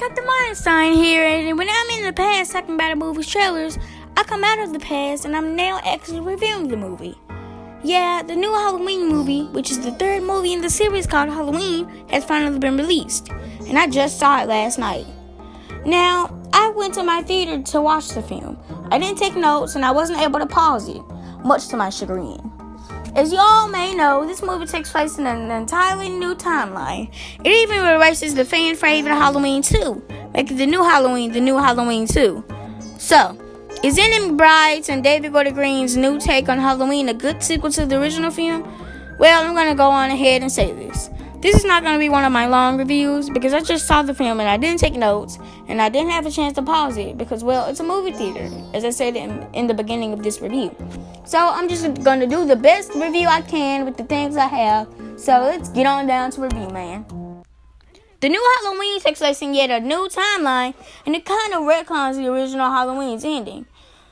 Dr. Myenstein here, and when I'm in the past talking about a movie's trailers, I come out of the past and I'm now actually reviewing the movie. Yeah, the new Halloween movie, which is the third movie in the series called Halloween, has finally been released, and I just saw it last night. Now, I went to my theater to watch the film. I didn't take notes and I wasn't able to pause it, much to my chagrin. As you all may know, this movie takes place in an entirely new timeline. It even erases the fan favorite Halloween 2, making the new Halloween 2. So, is Andy McBride's and David Gordon Green's new take on Halloween a good sequel to the original film? Well, I'm going to go on ahead and say this. This is not going to be one of my long reviews because I just saw the film and I didn't take notes and I didn't have a chance to pause it because, well, it's a movie theater, as I said in the beginning of this review. So I'm just going to do the best review I can with the things I have. So let's get on down to review, man. The new Halloween takes place in yet a new timeline, and it kind of retcons the original Halloween's ending.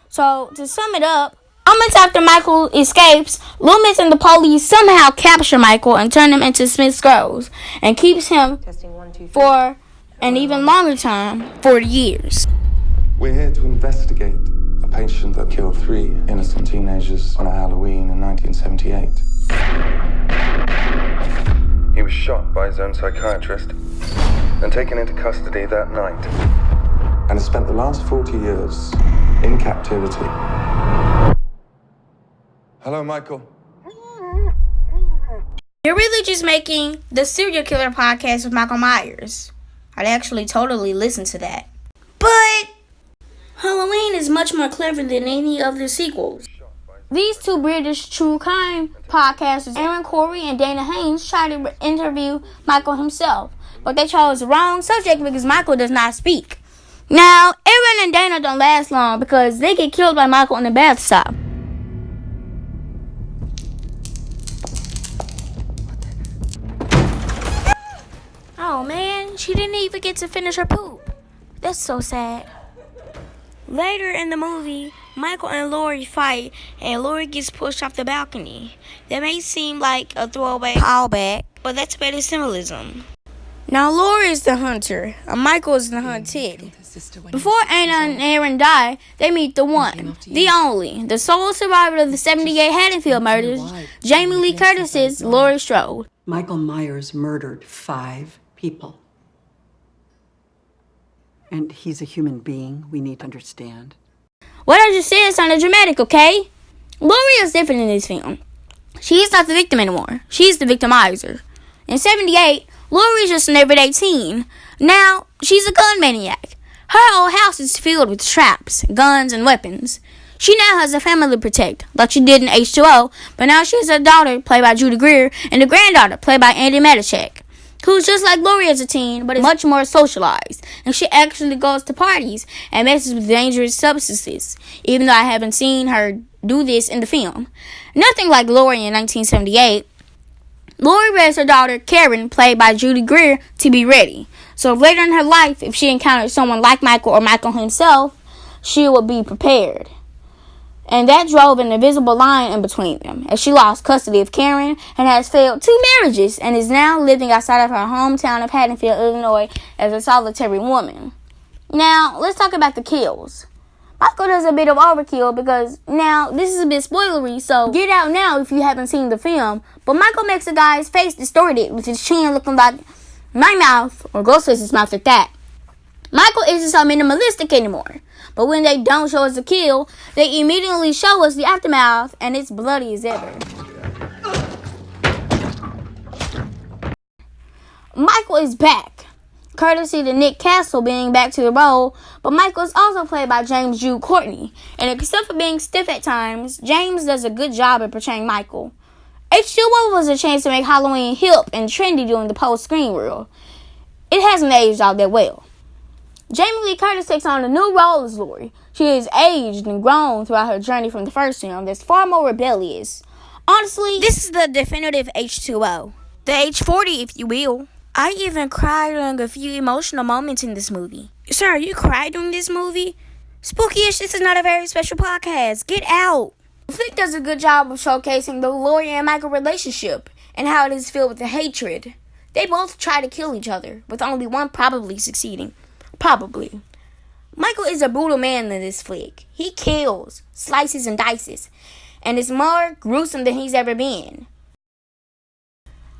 So to sum it up, moments after Michael escapes, Loomis and the police somehow capture Michael and turn him into Smith's Groves and keeps him for an even longer time, 40 years. We're here to investigate a patient that killed 3 innocent teenagers on a Halloween in 1978. He was shot by his own psychiatrist and taken into custody that night, and has spent the last 40 years in captivity. Hello, Michael. You're really just making the serial killer podcast with Michael Myers. I'd actually totally listen to that. But Halloween is much more clever than any of the sequels. These two British true crime podcasters, Aaron Corey and Dana Haynes, tried to interview Michael himself, but they chose the wrong subject because Michael does not speak. Now, Aaron and Dana don't last long because they get killed by Michael in the bathtub. Oh man, she didn't even get to finish her poop. That's so sad. Later in the movie, Michael and Laurie fight, and Laurie gets pushed off the balcony. That may seem like a throwaway callback, but that's better symbolism. Now Laurie is the hunter, and Michael is the hunted. Before Anna and Aaron die, they meet the one, the only, the sole survivor of the 78 Haddonfield murders, Jamie Lee Curtis's Laurie Strode. Michael Myers murdered 5 people. And he's a human being, we need to understand. What I just said sounded dramatic, okay? Laurie is different in this film. She is not the victim anymore. She's the victimizer. In 78, Laurie is just an everyday teen. Now, she's a gun maniac. Her whole house is filled with traps, guns, and weapons. She now has a family to protect, like she did in H2O, but now she has a daughter, played by Judy Greer, and a granddaughter, played by Andy Matichak, who's just like Laurie as a teen, but is much more socialized, and she actually goes to parties and messes with dangerous substances, even though I haven't seen her do this in the film. Nothing like Laurie in 1978. Laurie raised her daughter, Karen, played by Judy Greer, to be ready. So later in her life, if she encountered someone like Michael or Michael himself, she would be prepared. And that drove an invisible line in between them, as she lost custody of Karen and has failed 2 marriages and is now living outside of her hometown of Haddonfield, Illinois, as a solitary woman. Now, let's talk about the kills. Michael does a bit of overkill because, now, this is a bit spoilery, so get out now if you haven't seen the film, but Michael makes a guy's face distorted with his chin looking like my mouth, or Ghostface's mouth at that. Michael isn't so minimalistic anymore. But when they don't show us the kill, they immediately show us the aftermath, and it's bloody as ever. Michael is back, courtesy to Nick Castle being back to the role, but Michael is also played by James Jude Courtney, and except for being stiff at times, James does a good job at portraying Michael. H2O was a chance to make Halloween hip and trendy during the post-screen world. It hasn't aged all that well. Jamie Lee Curtis takes on a new role as Laurie. She has aged and grown throughout her journey from the first film that's far more rebellious. Honestly, this is the definitive H2O. The H40, if you will. I even cried during a few emotional moments in this movie. Sir, you cried during this movie? Spookyish, this is not a very special podcast. Get out. The flick does a good job of showcasing the Laurie and Michael relationship and how it is filled with hatred. They both try to kill each other, with only one probably succeeding. Probably. Michael is a brutal man in this flick. He kills, slices, and dices, and is more gruesome than he's ever been.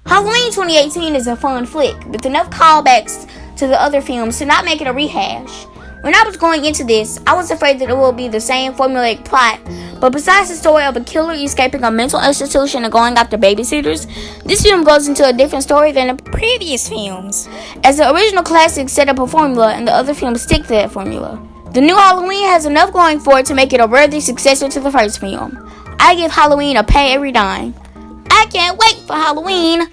Halloween 2018 is a fun flick, with enough callbacks to the other films to not make it a rehash. When I was going into this, I was afraid that it will be the same formulaic plot, but besides the story of a killer escaping a mental institution and going after babysitters, this film goes into a different story than the previous films, as the original classics set up a formula and the other films stick to that formula. The new Halloween has enough going for it to make it a worthy successor to the first film. I give Halloween a pay every dime. I can't wait for Halloween.